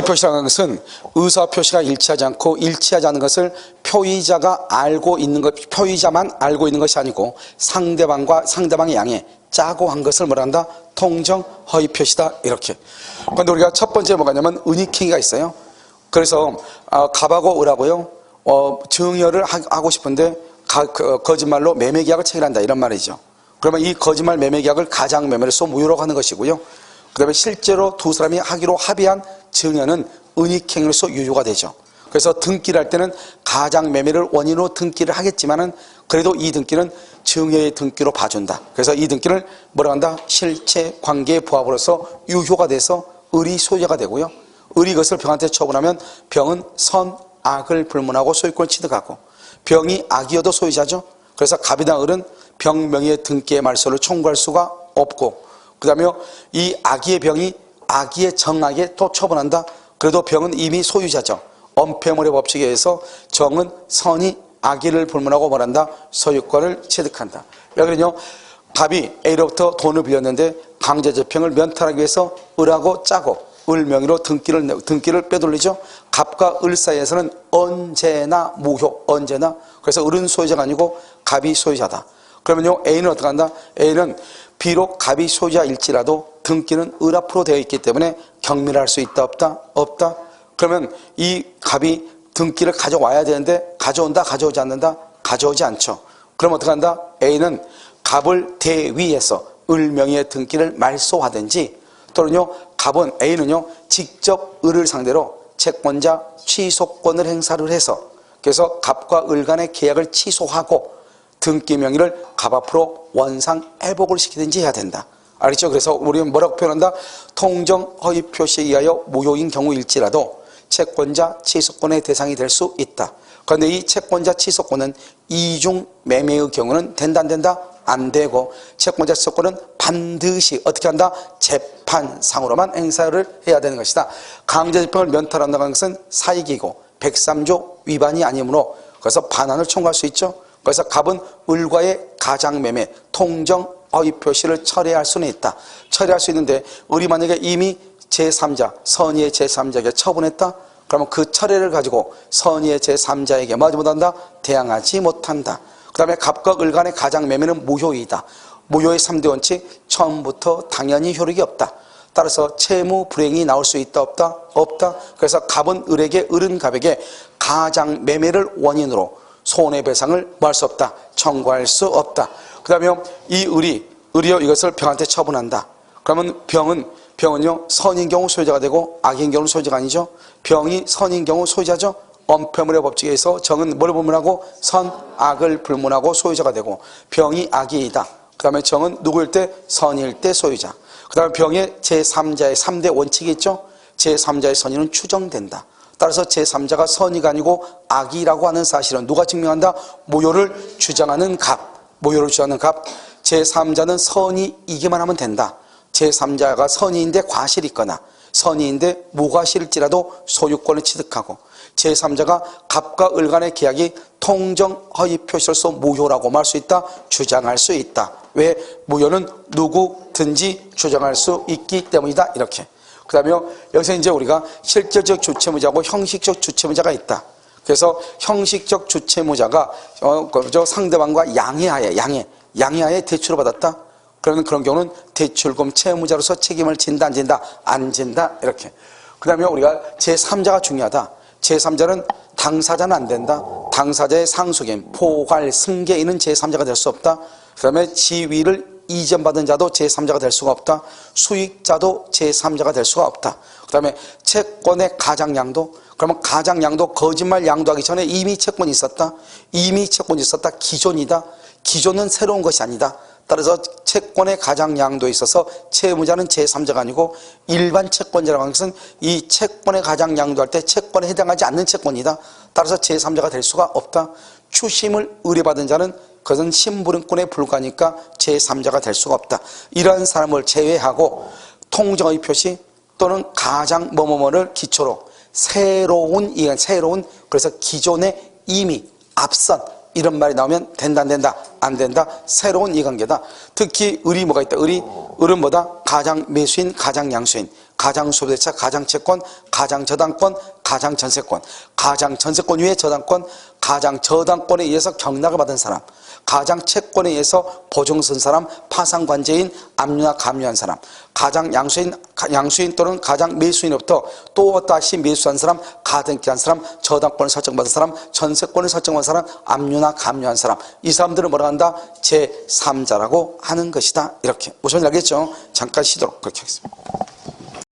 표시라는 것은 의사 표시가 일치하지 않고 일치하지 않는 것을 표의자가 알고 있는 것, 표의자만 알고 있는 것이 아니고 상대방의 양에 짜고 한 것을 뭐라 한다? 통정 허위 표시다. 이렇게. 그런데 우리가 첫 번째 뭐가냐면 은닉행위가 있어요. 그래서 갑하고 을하고요 증여를 하고 싶은데 거짓말로 매매계약을 체결한다 이런 말이죠. 그러면 이 거짓말 매매계약을 가장매매로서 무효라고 하는 것이고요. 그 다음에 실제로 두 사람이 하기로 합의한 증여는 은닉행위로서 유효가 되죠. 그래서 등기를 할 때는 가장매매를 원인으로 등기를 하겠지만은 그래도 이 등기는 증여의 등기로 봐준다. 그래서 이 등기를 뭐라고 한다? 실체 관계의 부합으로서 유효가 돼서 을이 소유자가 되고요. 을이 이것을 병한테 처분하면 병은 선, 악을 불문하고 소유권을 취득하고 병이 악이어도 소유자죠. 그래서 갑이나 을은 병 명의의 등기의 말소를 청구할 수가 없고 그 다음에 이 악의의 병이 악의의 정악에 또 처분한다. 그래도 병은 이미 소유자죠. 엄폐물의 법칙에 의해서 정은 선이 악의를 불문하고 뭐란다? 소유권을 취득한다. 왜 그러냐? 갑이 A로부터 돈을 빌렸는데 강제집행을 면탈하기 위해서 을하고 짜고 을 명의로 등기를 빼돌리죠. 갑과 을 사이에서는 언제나 무효, 언제나. 그래서 을은 소유자가 아니고 갑이 소유자다. 그러면요 A는 어떻게 한다? A는 비록 갑이 소유자일지라도 등기는 을 앞으로 되어 있기 때문에 경밀할 수 있다 없다? 없다. 그러면 이 갑이 등기를 가져와야 되는데 가져온다 가져오지 않는다? 가져오지 않죠. 그럼 어떻게 한다? A는 갑을 대위해서 을 명의의 등기를 말소하든지 또는요 갑은 A는요 직접 을을 상대로 채권자 취소권을 행사를 해서 그래서 갑과 을 간의 계약을 취소하고 등기 명의를 갑 앞으로 원상 회복을 시키든지 해야 된다. 알겠죠? 그래서 우리는 뭐라고 표현한다? 통정 허위 표시에 의하여 무효인 경우일지라도 채권자 취소권의 대상이 될 수 있다. 그런데 이 채권자 취소권은 이중 매매의 경우는 된다 안 된다? 안 되고 채권자 취소권은 반드시 어떻게 한다? 재판상으로만 행사를 해야 되는 것이다. 강제집행을 면탈한다는 것은 사익이고 103조 위반이 아니므로 그래서 반환을 청구할 수 있죠. 그래서 갑은 을과의 가장매매 통정 허위 표시를 철회할 수는 있다. 철회할 수 있는데 을이 만약에 이미 제3자 선의의 제3자에게 처분했다. 그러면 그 철회를 가지고 선의의 제3자에게 뭐하지 못한다? 대항하지 못한다. 그 다음에 갑과 을 간의 가장매매는 무효이다. 무효의 3대 원칙 처음부터 당연히 효력이 없다. 따라서 채무 불이행이 나올 수 있다 없다? 없다. 그래서 갑은 을에게 을은 갑에게 가장매매를 원인으로 손해배상을 뭐 할 수 없다? 청구할 수 없다. 그 다음에 이 을이요 이것을 병한테 처분한다. 그러면 병은요 선인 경우 소유자가 되고 악인 경우 소유자가 아니죠. 병이 선인 경우 소유자죠. 엄폐물의 법칙에 의해서 정은 뭘 불문하고 선, 악을 불문하고 소유자가 되고 병이 악이이다. 그 다음에 정은 누구일 때? 선일 때 소유자. 그 다음에 병의 제3자의 3대 원칙이 있죠. 제3자의 선의는 추정된다. 따라서 제3자가 선의가 아니고 악이라고 하는 사실은 누가 증명한다? 무효를 주장하는 갑. 무효를 주장하는 갑. 제3자는 선의이기만 하면 된다. 제3자가 선의인데 과실이 있거나 선의인데 무과실일지라도 소유권을 취득하고 제3자가 갑과 을 간의 계약이 통정 허위 표시로서 무효라고 말할 수 있다. 주장할 수 있다. 왜? 무효는 누구든지 주장할 수 있기 때문이다. 이렇게. 그 다음에 여기서 이제 우리가 실질적 주체무자하고 형식적 주체무자가 있다. 그래서 형식적 주체무자가 상대방과 양해하에 대출을 받았다. 그러면 그런 경우는 대출금 채무자로서 책임을 진다 안 진다? 안 진다. 이렇게. 그 다음에 우리가 제3자가 중요하다. 제3자는 당사자는 안 된다. 당사자의 상속인, 포괄, 승계인은 제3자가 될 수 없다. 그 다음에 지위를 이전받은 자도 제3자가 될 수가 없다. 수익자도 제3자가 될 수가 없다. 그 다음에 채권의 가장양도, 그러면 가장양도 거짓말 양도하기 전에 이미 채권이 있었다. 이미 채권이 있었다. 기존이다. 기존은 새로운 것이 아니다. 따라서 채권의 가장양도에 있어서 채무자는 제3자가 아니고 일반 채권자라고 하는 것은 이 채권의 가장양도할 때 채권에 해당하지 않는 채권이다. 따라서 제3자가 될 수가 없다. 추심을 의뢰받은 자는 그것은 심부름꾼에 불과하니까 제3자가 될 수가 없다. 이러한 사람을 제외하고 통정의 표시 또는 가장 뭐뭐뭐를 기초로 새로운 그래서 기존에 이미 앞선 이런 말이 나오면 된다 안 된다 안 된다 새로운 이해관계다. 특히 을이 뭐가 있다. 을은 뭐다? 가장 매수인, 가장 양수인, 가장 소비대차, 가장 채권, 가장 저당권, 가장 전세권, 가장 전세권 위에 저당권, 가장 저당권에 의해서 경락을 받은 사람, 가장 채권에 의해서 보증 쓴 사람, 파상관제인, 압류나 감류한 사람, 가장 양수인 또는 가장 매수인으로부터 또 다시 매수한 사람, 가등기한 사람, 저당권을 설정받은 사람, 전세권을 설정받은 사람, 압류나 감류한 사람, 이 사람들을 뭐라 한다? 제3자라고 하는 것이다. 이렇게. 무슨 말인지 알겠죠? 잠깐 쉬도록 그렇게 하겠습니다.